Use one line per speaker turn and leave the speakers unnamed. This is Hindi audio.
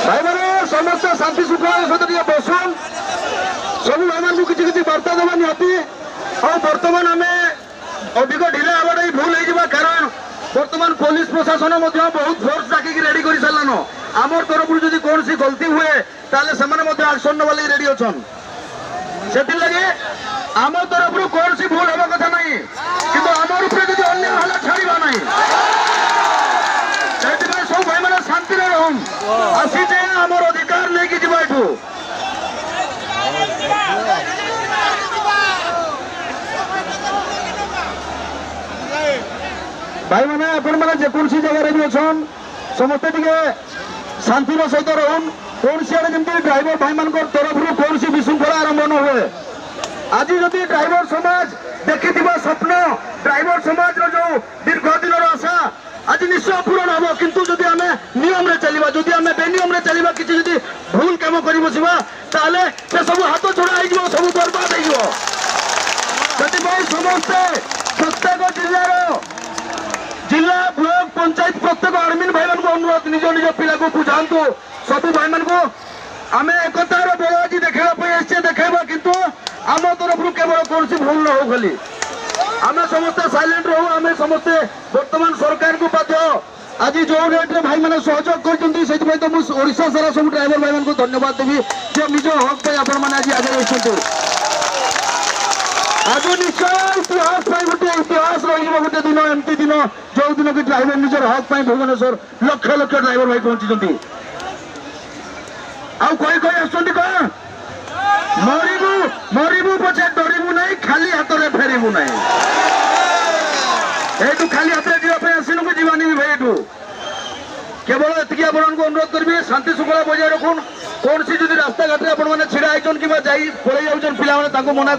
भाई मैंने समस्त शांति श्रृंखला सहित बसुन सब भाई मान किसी किसी बार्ता देवा निहती और बर्तमान आम अधिक ढिला हवाटा ही भूल हो कारण बर्तमान पुलिस प्रशासन बहुत फोर्स डाकिक रेडी कर सारान आमर तरफ जब कौन सी गलती हुए ताले एक्शन नवा लगी रेडी अच्छा से लगे आम तरफ कौन सी भूल हवा कथा ना कि आम रूप जो अन्य छाड़ा ना सब भाई मैंने शांति रहन आसीचे आमर अधिकार लेकिन जीवा एठू भाई मैंने आपण मैंने जेकोसी जगह भी अच्छन समस्ते टे शांतिर सहित रहन कौन आड़े जमी ड्राइवर भाई मान तरफ कौन विशृंखला आरंभ न हुए आज जदि ड्राइवर समाज देखि स्वप्न ड्राइवर समाज जो दीर्घ दिन आशा आज निश्चय पूरण हम किंतु जदि आम नियम चलवा जदि आम बेनियम चलवा किसी जदि भूल कम कर बसवा ताले से सब हाथ छोड़ा हो सब बर्बाद हो समस्ते प्रत्येक जिला ब्लॉक पंचायत प्रत्येक आर्मिन भाई मान अनुरोध निज निज पिला को बुझातु सब भाई मान को आम एकतार बल आज देखा देखा किंतु आम तरफ केवल कौन भूल न हो खाली आम समस्ते साइलेंट रहू आम समस्ते वर्तमान सरकार को बाध्य आज जो रेट रे भाई मैंने सहयोग कर तो मुझे सारा सब ड्राइवर भाई को धन्यवाद देवी जो निज हक पे आपण मैंने आज आगे रही आज निश्चय इतिहास गोटे इतिहास रोटे दिन एमती दिन जो दिन कि ड्राइवर निजर हक भुवनेश्वर लक्ष लक्ष ड्राइवर भाई पहुंची कही कौन मरबू मरबू पचे डरबू ना खाली हाथ में फेरबू ना यू खाली हाथ में जावाई आसनु कि जीवानी भाई यू केवल एति आपको अनुरोध करेंगे शांति श्रृंखला बजाय रखुन कौन सी जब रास्ता घाटे आपने छिड़ा होती कि पलि जाऊन पिला मना